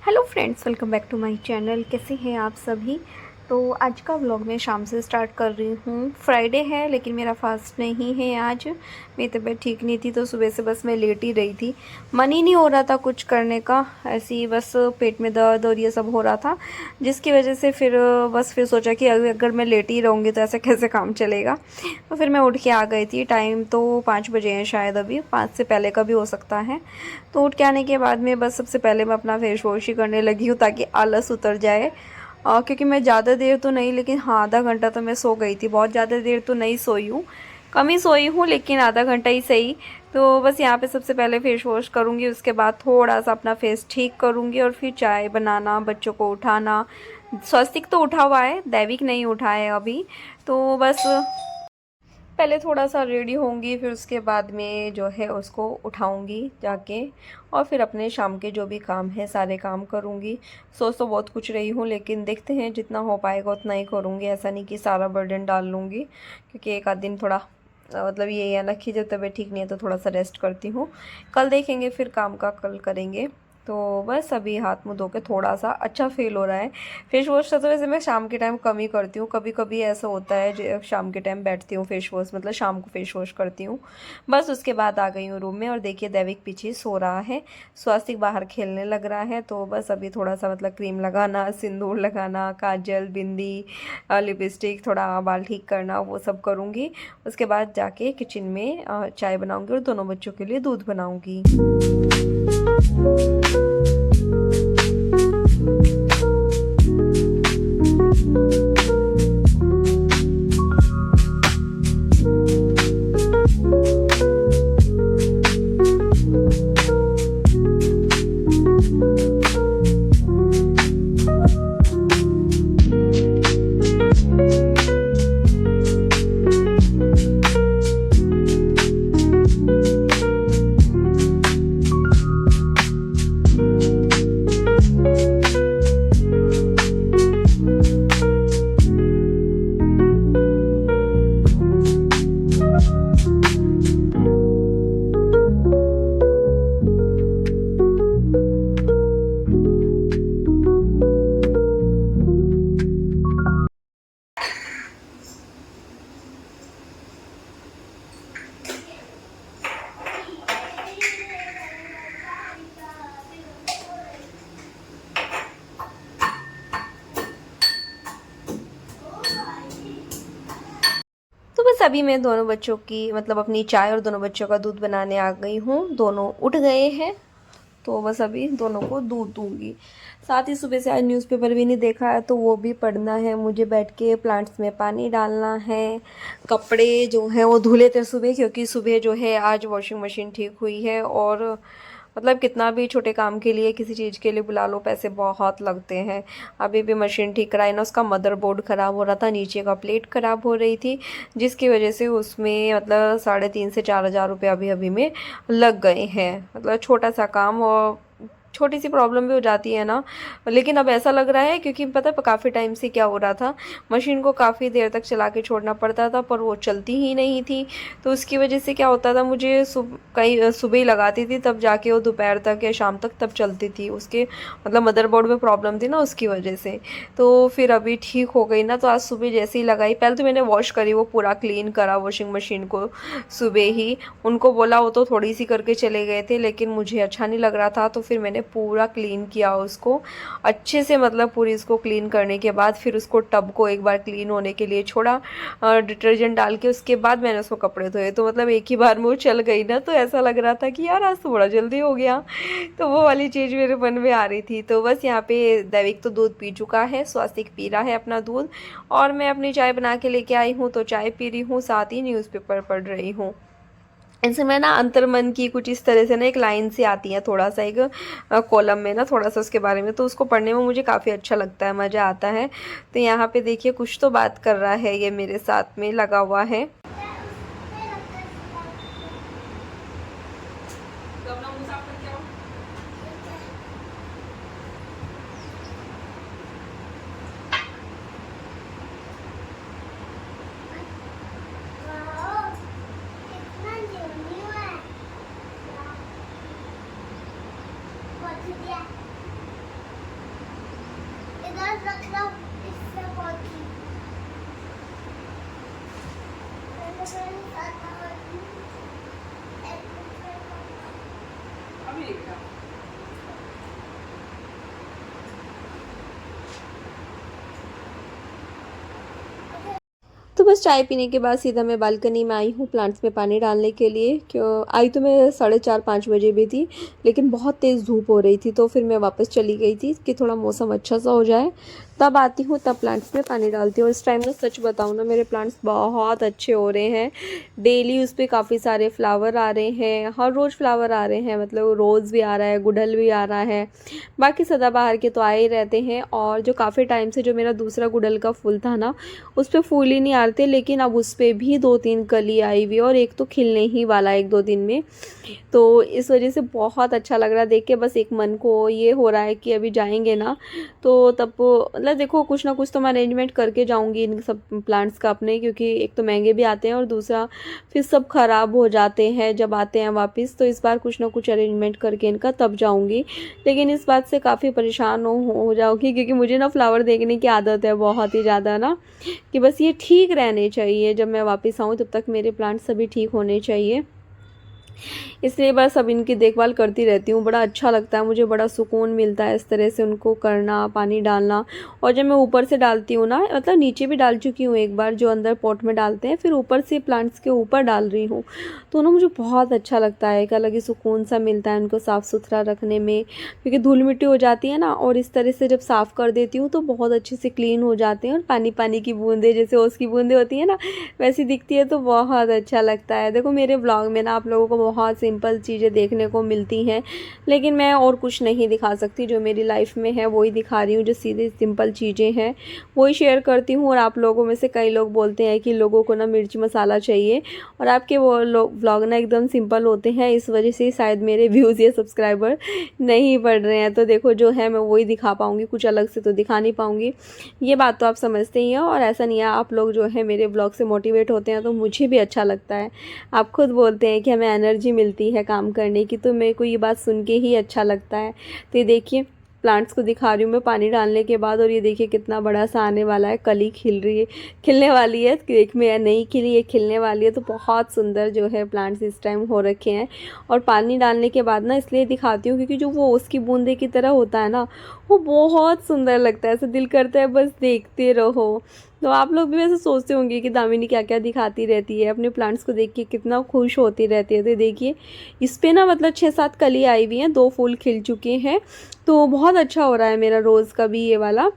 Hello friends, welcome back to my channel. कैसे हैं आप सभी। तो आज का व्लॉग मैं शाम से स्टार्ट कर रही हूँ। फ्राइडे है लेकिन मेरा फास्ट नहीं है आज। मेरी तबीयत ठीक नहीं थी तो सुबह से बस मैं लेट ही रही थी। मन ही नहीं हो रहा था कुछ करने का, ऐसे ही बस पेट में दर्द और ये सब हो रहा था, जिसकी वजह से फिर सोचा कि अगर मैं लेट ही रहूँगी तो ऐसे कैसे काम चलेगा। तो फिर मैं उठ के आ गई थी। टाइम तो 5 बजे हैं शायद, अभी 5 से पहले का भी हो सकता है। तो उठ के आने के बाद में बस सबसे पहले मैं अपना फेस वॉश ही करने लगी हूँ ताकि आलस उतर जाए। क्योंकि मैं ज़्यादा देर तो नहीं, लेकिन हाँ आधा घंटा तो मैं सो गई थी। बहुत ज़्यादा देर तो नहीं सोई हूँ, कम ही सोई हूँ, लेकिन आधा घंटा ही सही। तो बस यहाँ पे सबसे पहले फेस वॉश करूँगी, उसके बाद थोड़ा सा अपना फेस ठीक करूँगी और फिर चाय बनाना, बच्चों को उठाना। स्वस्तिक तो उठा हुआ है, दैविक नहीं उठा है अभी। तो बस पहले थोड़ा सा रेडी होंगी, फिर उसके बाद में जो है उसको उठाऊंगी जाके, और फिर अपने शाम के जो भी काम है सारे काम करूंगी। सोच तो बहुत कुछ रही हूँ, लेकिन देखते हैं जितना हो पाएगा उतना ही करूँगी। ऐसा नहीं कि सारा बर्डन डाल लूँगी, क्योंकि एक आध दिन थोड़ा मतलब ये है ना कि जब तबीयत ठीक नहीं है तो थोड़ा सा रेस्ट करती हूँ। कल देखेंगे, फिर काम का कल करेंगे। तो बस अभी हाथ मुँह धो के थोड़ा सा अच्छा फील हो रहा है। फेस वॉश तो वैसे मैं शाम के टाइम कम ही करती हूँ, कभी कभी ऐसा होता है जो शाम के टाइम बैठती हूँ फेस वॉश, मतलब शाम को फेस वॉश करती हूँ। बस उसके बाद आ गई हूँ रूम में, और देखिए दैविक पीछे सो रहा है, स्वास्तिक बाहर खेलने लग रहा है। तो बस अभी थोड़ा सा मतलब क्रीम लगाना, सिंदूर लगाना, काजल, बिंदी, लिपस्टिक, थोड़ा बाल ठीक करना, वो सब करूँगी। उसके बाद जाके किचन में चाय बनाऊँगी और दोनों बच्चों के लिए दूध बनाऊँगी। तो बस अभी मैं दोनों बच्चों की मतलब अपनी चाय और दोनों बच्चों का दूध बनाने आ गई हूँ। दोनों उठ गए हैं, तो बस अभी दोनों को दूध दूंगी। साथ ही सुबह से आज न्यूज़पेपर भी नहीं देखा है, तो वो भी पढ़ना है मुझे। बैठ के प्लांट्स में पानी डालना है। कपड़े जो हैं वो धुले थे सुबह, क्योंकि सुबह जो है आज वॉशिंग मशीन ठीक हुई है। और मतलब कितना भी छोटे काम के लिए, किसी चीज़ के लिए बुला लो, पैसे बहुत लगते हैं। अभी भी मशीन ठीक कराई ना, उसका मदरबोर्ड ख़राब हो रहा था, नीचे का प्लेट ख़राब हो रही थी, जिसकी वजह से उसमें मतलब 3,500 से 4,000 रुपये अभी अभी में लग गए हैं। मतलब छोटा सा काम, और छोटी सी प्रॉब्लम भी हो जाती है ना। लेकिन अब ऐसा लग रहा है, क्योंकि पता है काफ़ी टाइम से क्या हो रहा था, मशीन को काफ़ी देर तक चला के छोड़ना पड़ता था, पर वो चलती ही नहीं थी। तो उसकी वजह से क्या होता था, मुझे कहीं सुबह ही लगाती थी, तब जाके वो दोपहर तक या शाम तक तब चलती थी। उसके मतलब मदरबोर्ड में प्रॉब्लम थी ना, उसकी वजह से। तो फिर अभी ठीक हो गई ना, तो आज सुबह जैसे ही लगाई, पहले तो मैंने वॉश करी, वो पूरा क्लीन करा वॉशिंग मशीन को सुबह ही। उनको बोला, वो तो थोड़ी सी करके चले गए थे, लेकिन मुझे अच्छा नहीं लग रहा था, तो फिर मैंने पूरा क्लीन किया उसको अच्छे से। मतलब पूरी इसको क्लीन करने के बाद फिर उसको टब को एक बार क्लीन होने के लिए छोड़ा, डिटर्जेंट डाल के। उसके बाद मैंने उसको कपड़े धोए, तो मतलब एक ही बार में वो चल गई ना, तो ऐसा लग रहा था कि यार आज तो बड़ा जल्दी हो गया। तो वो वाली चीज़ मेरे मन में आ रही थी। तो बस यहाँ पे दैविक तो दूध पी चुका है, स्वास्तिक पी रहा है अपना दूध, और मैं अपनी चाय बना के लेके आई हूँ, तो चाय पी रही हूँ, साथ ही न्यूज़पेपर पढ़ रही हूँ। इसमें ना अंतर्मन की कुछ इस तरह से ना एक लाइन से आती है, थोड़ा सा एक कॉलम में ना, थोड़ा सा उसके बारे में, तो उसको पढ़ने में मुझे काफ़ी अच्छा लगता है, मज़ा आता है। तो यहाँ पे देखिए कुछ तो बात कर रहा है, ये मेरे साथ में लगा हुआ है। कितना, 。 है। 。 । 。 । 。 । 。 । 。 । 。 । 。 । 。 । 。 । 。 । 。 । 。 । 。 । 。 । 。 । 。 What to do? 。 । 。 । 。 । What to do? तो बस चाय पीने के बाद सीधा मैं बालकनी में आई हूँ प्लांट्स में पानी डालने के लिए। क्यों आई तो मैं 4:30-5 बजे भी थी, लेकिन बहुत तेज़ धूप हो रही थी, तो फिर मैं वापस चली गई थी कि थोड़ा मौसम अच्छा सा हो जाए, तब आती हूँ, तब प्लांट्स में पानी डालती हूँ। और इस टाइम ना सच बताऊँ ना, मेरे प्लांट्स बहुत अच्छे हो रहे हैं। डेली उस पर काफ़ी सारे फ्लावर आ रहे हैं, हर रोज़ फ्लावर आ रहे हैं, मतलब रोज़ भी आ रहा है, गुड़हल भी आ रहा है, बाकी सदाबहार के तो आए ही रहते हैं। और जो काफ़ी टाइम से जो मेरा दूसरा गुड़हल का फूल था ना, उस पर फूल ही नहीं आ रहे थे, लेकिन अब उस पर भी 2-3 कली आई हुई, और एक तो खिलने ही वाला है 1-2 दिन में। तो इस वजह से बहुत अच्छा लग रहा है देख के। बस एक मन को ये हो रहा है कि अभी जाएंगे ना, तो तब मतलब देखो कुछ ना कुछ तो मैं अरेंजमेंट करके जाऊंगी इन सब प्लांट्स का अपने, क्योंकि एक तो महंगे भी आते हैं और दूसरा फिर सब ख़राब हो जाते हैं जब आते हैं वापस। तो इस बार कुछ ना कुछ अरेंजमेंट करके इनका तब जाऊंगी। लेकिन इस बात से काफ़ी परेशान हो जाऊंगी, क्योंकि मुझे ना फ्लावर देखने की आदत है बहुत ही ज़्यादा ना, कि बस ये ठीक रहने चाहिए, जब मैं वापस आऊँ तब तक मेरे प्लांट्स सभी ठीक होने चाहिए। इसलिए बस अब इनकी देखभाल करती रहती हूँ। बड़ा अच्छा लगता है मुझे, बड़ा सुकून मिलता है इस तरह से उनको करना, पानी डालना। और जब मैं ऊपर से डालती हूँ ना, मतलब नीचे भी डाल चुकी हूँ एक बार, जो अंदर पॉट में डालते हैं, फिर ऊपर से प्लांट्स के ऊपर डाल रही हूँ, तो ना मुझे बहुत अच्छा लगता है। एक अलग ही सुकून सा मिलता है उनको साफ़ सुथरा रखने में, क्योंकि धूल मिट्टी हो जाती है ना, और इस तरह से जब साफ़ कर देती हूँ तो बहुत अच्छे से क्लीन हो जाते हैं। और पानी पानी की बूंदें, जैसे ओस की बूंदें होती है ना, वैसी दिखती है, तो बहुत अच्छा लगता है। देखो मेरे ब्लॉग में ना आप लोगों को बहुत सिंपल चीज़ें देखने को मिलती हैं, लेकिन मैं और कुछ नहीं दिखा सकती। जो मेरी लाइफ में है वही दिखा रही हूँ, जो सीधे सिंपल चीज़ें हैं वही शेयर करती हूँ। और आप लोगों में से कई लोग बोलते हैं कि लोगों को ना मिर्च मसाला चाहिए, और आपके वो लोग ब्लॉग ना एकदम सिंपल होते हैं, इस वजह से शायद मेरे व्यूज़ या सब्सक्राइबर नहीं बढ़ रहे हैं। तो देखो जो है मैं वही दिखा पाऊँगी, कुछ अलग से तो दिखा नहीं पाऊँगी। ये बात तो आप समझते ही हैं। और ऐसा नहीं है, आप लोग जो है मेरे ब्लॉग से मोटिवेट होते हैं तो मुझे भी अच्छा लगता है। आप खुद बोलते हैं कि हमें एनर्जी मिलती है काम करने की, तो मेरे को ये बात सुन के ही अच्छा लगता है। तो ये देखिए प्लांट्स को दिखा रही हूँ मैं पानी डालने के बाद, और ये देखिए कितना बड़ा सा आने वाला है, कली खिल रही है, खिलने वाली है। एक में नहीं खिली, ये खिलने वाली है। तो बहुत सुंदर जो है प्लांट्स इस टाइम हो रखे हैं। और पानी डालने के बाद ना इसलिए दिखाती हूँ क्योंकि जो वो उसकी बूंदे की तरह होता है ना, वो बहुत सुंदर लगता है, ऐसा दिल करता है बस देखते रहो। तो आप लोग भी वैसे सोचते होंगे कि दामिनी क्या क्या दिखाती रहती है, अपने प्लांट्स को देख के कितना खुश होती रहती है। तो देखिए इस पे ना मतलब 6-7 कली आई हुई हैं, 2 फूल खिल चुके हैं, तो बहुत अच्छा हो रहा है मेरा रोज़ का भी ये वाला।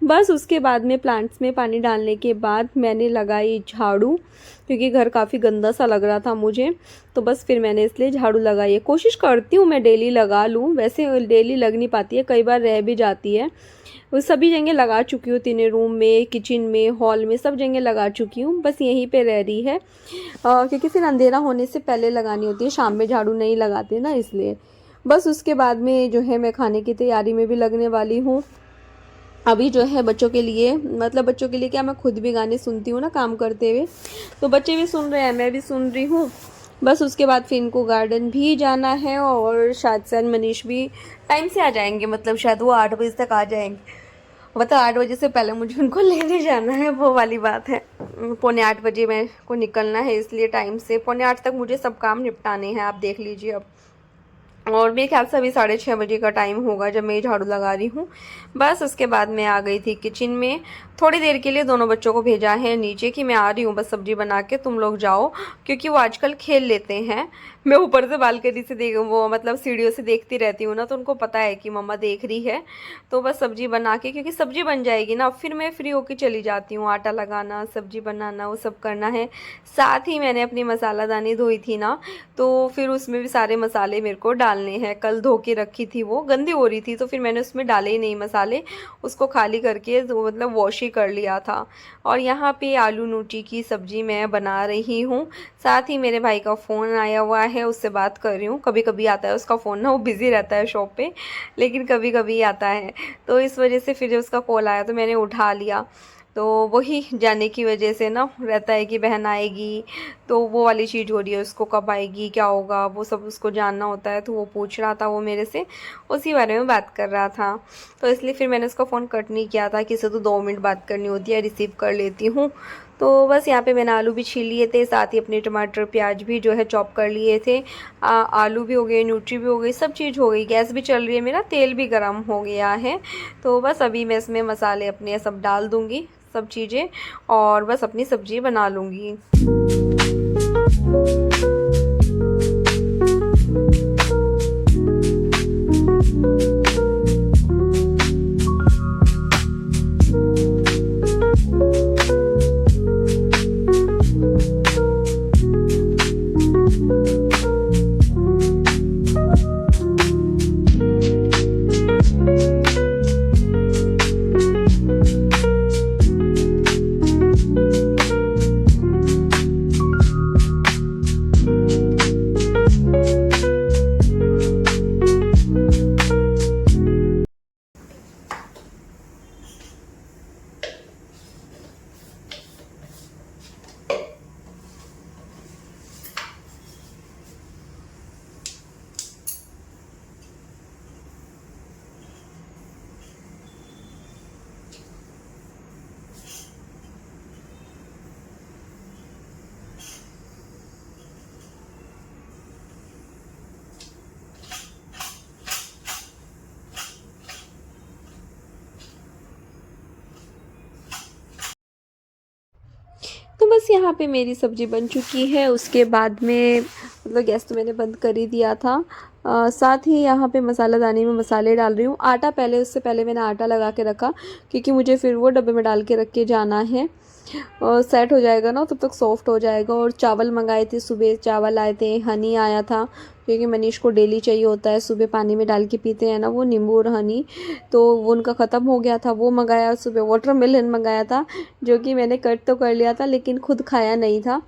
बस उसके बाद में प्लांट्स में पानी डालने के बाद मैंने लगाई झाड़ू, क्योंकि घर काफ़ी गंदा सा लग रहा था मुझे, तो बस फिर मैंने इसलिए झाड़ू लगाई है। कोशिश करती हूँ मैं डेली लगा लूँ, वैसे डेली लग नहीं पाती है, कई बार रह भी जाती है। वो सभी जगह लगा चुकी हूँ, तीनों रूम में, किचन में, हॉल में, सब जगह लगा चुकी हूँ, बस यहीं पे रह रही है क्योंकि फिर अंधेरा होने से पहले लगानी होती है, शाम में झाड़ू नहीं लगाते ना, इसलिए। बस उसके बाद में जो है मैं खाने की तैयारी में भी लगने वाली हूँ। अभी जो है बच्चों के लिए, मतलब बच्चों के लिए क्या, मैं खुद भी गाने सुनती हूँ ना काम करते हुए, तो बच्चे भी सुन रहे हैं, मैं भी सुन रही हूँ। बस उसके बाद फिर इनको गार्डन भी जाना है, और शायद मनीष भी टाइम से आ जाएंगे, मतलब शायद वो 8 बजे तक आ जाएंगे, मतलब 8 बजे से पहले मुझे उनको लेने जाना है, वो वाली बात है। 7:45 बजे मेरे को निकलना है, इसलिए टाइम से 7:45 तक मुझे सब काम निपटाने हैं, आप देख लीजिए अब। और मेरे ख्याल से अभी 6:30 बजे का टाइम होगा जब मैं झाड़ू लगा रही हूँ। बस उसके बाद मैं आ गई थी किचन में, थोड़ी देर के लिए दोनों बच्चों को भेजा है नीचे कि मैं आ रही हूँ बस सब्जी बना के, तुम लोग जाओ, क्योंकि वो आजकल खेल लेते हैं। मैं ऊपर से बालकनी से देख, वो मतलब सीढ़ियों से देखती रहती हूँ ना, तो उनको पता है कि मम्मा देख रही है। तो बस सब्जी बना के, क्योंकि सब्जी बन जाएगी ना, फिर मैं फ्री होके चली जाती हूँ, आटा लगाना, सब्जी बनाना, वो सब करना है। साथ ही मैंने अपनी मसालादानी धोई थी ना, तो फिर उसमें भी सारे मसाले मेरे को डालने हैं। कल धो के रखी थी, वो गंदी हो रही थी, तो फिर मैंने उसमें डाले ही नहीं मसाले, उसको खाली करके तो मतलब वॉश ही कर लिया था। और यहाँ पे आलू नूटी की सब्ज़ी मैं बना रही हूँ। साथ ही मेरे भाई का फ़ोन आया हुआ है, उससे बात कर रही हूँ। कभी कभी आता है उसका फ़ोन ना, वो बिज़ी रहता है शॉप पे, लेकिन कभी कभी आता है, तो इस वजह से फिर जब उसका कॉल आया तो मैंने उठा लिया। तो वही जाने की वजह से ना रहता है कि बहन आएगी, तो वो वाली चीज़ हो रही है, उसको कब आएगी, क्या होगा, वो सब उसको जानना होता है। तो वो पूछ रहा था, वो मेरे से उसी बारे में बात कर रहा था, तो इसलिए फिर मैंने उसका फ़ोन कट नहीं किया था। किसी तो 2 मिनट बात करनी होती है, रिसीव कर लेती हूँ। तो बस यहाँ पे मैंने आलू भी छील लिए थे, साथ ही अपने टमाटर प्याज भी जो है चॉप कर लिए थे। आलू भी हो गए, न्यूट्री भी हो गई, सब चीज़ हो गई। गैस भी चल रही है मेरा, तेल भी गर्म हो गया है। तो बस अभी मैं इसमें मसाले अपने सब डाल दूँगी, सब चीज़ें और बस अपनी सब्ज़ी बना लूँगी। तो बस यहाँ पे मेरी सब्ज़ी बन चुकी है। उसके बाद में मतलब गैस तो मैंने बंद कर ही दिया था। साथ ही यहाँ पे मसालादानी में मसाले डाल रही हूँ। आटा पहले, उससे पहले मैंने आटा लगा के रखा क्योंकि मुझे फिर वो डब्बे में डाल के रख के जाना है। सेट हो जाएगा ना तब तक सॉफ्ट हो जाएगा। और चावल मंगाए थे, सुबह चावल आए थे, हनी आया था क्योंकि मनीष को डेली चाहिए होता है, सुबह पानी में डाल के पीते हैं ना वो नींबू और हनी, तो वो उनका ख़त्म हो गया था, वो मंगाया। सुबह वाटरमेलन मंगाया था जो कि मैंने कट तो कर लिया था लेकिन खुद खाया नहीं था।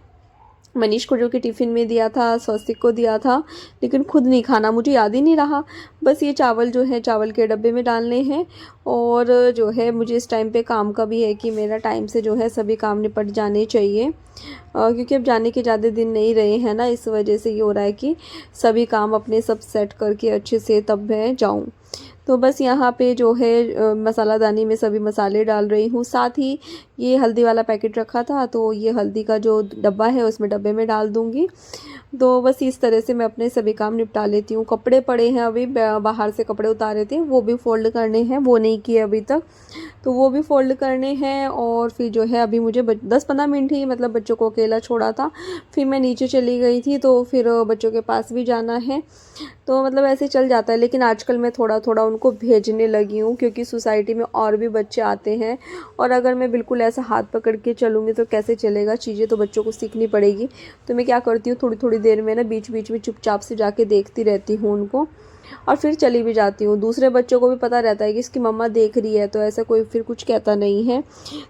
मनीष को जो कि टिफ़िन में दिया था, स्वस्तिक को दिया था, लेकिन खुद नहीं खाना, मुझे याद ही नहीं रहा। बस ये चावल जो है चावल के डब्बे में डालने हैं। और जो है मुझे इस टाइम पे काम का भी है कि मेरा टाइम से जो है सभी काम निपट जाने चाहिए, क्योंकि अब जाने के ज़्यादा दिन नहीं रहे हैं ना, इस वजह से ये हो रहा है कि सभी काम अपने सब सेट करके अच्छे से तब मैं जाऊँ। तो बस यहाँ पे जो है मसालादानी में सभी मसाले डाल रही हूँ। साथ ही ये हल्दी वाला पैकेट रखा था तो ये हल्दी का जो डब्बा है उसमें डब्बे में डाल दूँगी। तो बस इस तरह से मैं अपने सभी काम निपटा लेती हूँ। कपड़े पड़े हैं, अभी बाहर से कपड़े उतारे थे वो भी फ़ोल्ड करने हैं, वो नहीं किए अभी तक, तो वो भी फ़ोल्ड करने हैं। और फिर जो है अभी मुझे 10-15 मिनट ही मतलब बच्चों को अकेला छोड़ा था, फिर मैं नीचे चली गई थी, तो फिर बच्चों के पास भी जाना है, तो मतलब ऐसे चल जाता है। लेकिन आजकल मैं थोड़ा थोड़ा उनको भेजने लगी हूँ क्योंकि सोसाइटी में और भी बच्चे आते हैं, और अगर मैं बिल्कुल ऐसा हाथ पकड़ के चलूँगी तो कैसे चलेगा, चीज़ें तो बच्चों को सीखनी पड़ेगी। तो मैं क्या करती हूँ, थोड़ी थोड़ी देर में ना बीच बीच में चुपचाप से जाके देखती रहती हूँ उनको, और फिर चली भी जाती हूँ। दूसरे बच्चों को भी पता रहता है कि इसकी मम्मा देख रही है, तो ऐसा कोई फिर कुछ कहता नहीं है।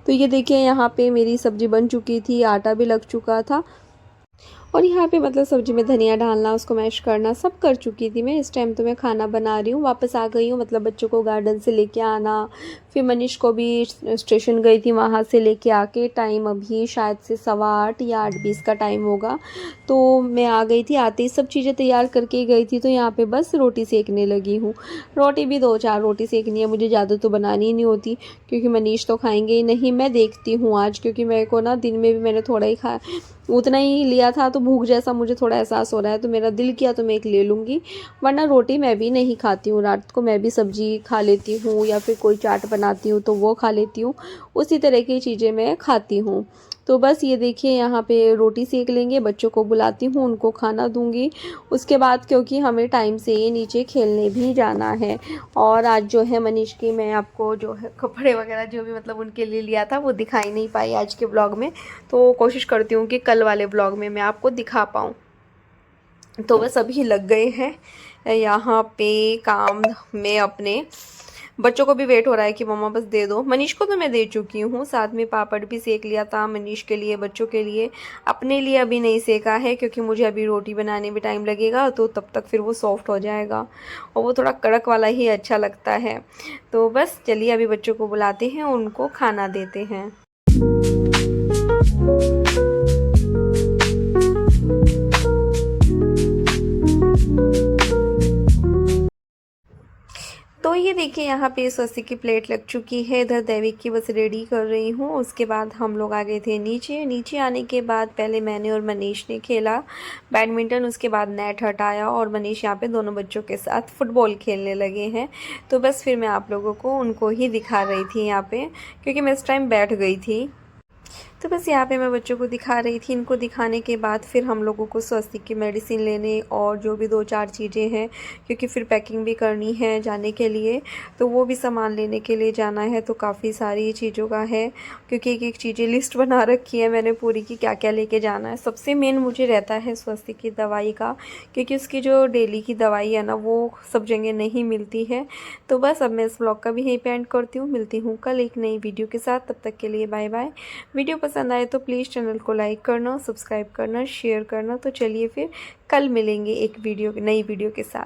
तो ये देखिए यहाँ पे मेरी सब्ज़ी बन चुकी थी, आटा भी लग चुका था, और यहाँ पे मतलब सब्ज़ी में धनिया डालना, उसको मैश करना सब कर चुकी थी मैं। इस टाइम तो मैं खाना बना रही हूँ, वापस आ गई हूँ, मतलब बच्चों को गार्डन से लेके आना, फिर मनीष को भी स्टेशन गई थी, वहाँ से लेके आके टाइम अभी शायद से 8:15 या 8:20 का टाइम होगा। तो मैं आ गई थी, आते ही सब चीज़ें तैयार करके गई थी। तो यहाँ पे बस रोटी सेकने लगी हूँ। रोटी भी 2-4 रोटी सेकनी है, मुझे ज़्यादा तो बनानी ही नहीं होती क्योंकि मनीष तो खाएंगे ही नहीं। मैं देखती हूँ आज, क्योंकि मेरे को ना दिन में भी मैंने थोड़ा ही खाया, उतना ही लिया था, तो भूख जैसा मुझे थोड़ा एहसास हो रहा है, तो मेरा दिल किया तो मैं एक ले लूँगी, वरना रोटी मैं भी नहीं खाती हूँ। रात को मैं भी सब्ज़ी खा लेती हूँ या फिर कोई चाट बनाती हूँ तो वो खा लेती हूँ, उसी तरह की चीज़ें मैं खाती हूँ। तो बस ये देखिए यहाँ पे रोटी सेक लेंगे, बच्चों को बुलाती हूँ, उनको खाना दूँगी उसके बाद, क्योंकि हमें टाइम से ये नीचे खेलने भी जाना है। और आज जो है मनीष की मैं आपको जो है कपड़े वगैरह जो भी मतलब उनके लिए लिया था वो दिखाई नहीं पाई आज के ब्लॉग में, तो कोशिश करती हूँ कि कल वाले ब्लॉग में मैं आपको दिखा पाऊँ। तो बस अभी लग गए हैं यहाँ पे काम में अपने। बच्चों को भी वेट हो रहा है कि मम्मा बस दे दो। मनीष को तो मैं दे चुकी हूँ, साथ में पापड़ भी सेक लिया था मनीष के लिए, बच्चों के लिए। अपने लिए अभी नहीं सेका है क्योंकि मुझे अभी रोटी बनाने में टाइम लगेगा, तो तब तक फिर वो सॉफ्ट हो जाएगा, और वो थोड़ा कड़क वाला ही अच्छा लगता है। तो बस चलिए अभी बच्चों को बुलाते हैं, उनको खाना देते हैं। तो ये देखिए देखिए यहाँ पे स्वस्तिक की प्लेट लग चुकी है, इधर दैविक की बस रेडी कर रही हूँ। उसके बाद हम लोग आ गए थे नीचे आने के बाद पहले मैंने और मनीष ने खेला बैडमिंटन, उसके बाद नेट हटाया और मनीष यहाँ पे दोनों बच्चों के साथ फुटबॉल खेलने लगे हैं। तो बस फिर मैं आप लोगों को उनको ही दिखा रही थी यहाँ पे, क्योंकि मैं इस टाइम बैठ गई थी। तो बस यहाँ पे मैं बच्चों को दिखा रही थी। इनको दिखाने के बाद फिर हम लोगों को स्वस्तिक की मेडिसिन लेने और जो भी 2-4 चीज़ें हैं, क्योंकि फिर पैकिंग भी करनी है जाने के लिए, तो वो भी सामान लेने के लिए जाना है। तो काफ़ी सारी चीज़ों का है, क्योंकि एक चीज़ें लिस्ट बना रखी है मैंने पूरी की क्या क्या लेके जाना है। सबसे मेन मुझे रहता है स्वस्तिक की दवाई का, क्योंकि उसकी जो डेली की दवाई है ना वो सब जगह नहीं मिलती है। तो बस अब मैं इस ब्लॉग का भी यहीं पे एंड करती हूँ। मिलती हूँ कल एक नई वीडियो के साथ, तब तक के लिए बाय बाय। वीडियो पसंद आए तो प्लीज़ चैनल को लाइक करना, सब्सक्राइब करना, शेयर करना। तो चलिए फिर कल मिलेंगे एक नई वीडियो के साथ।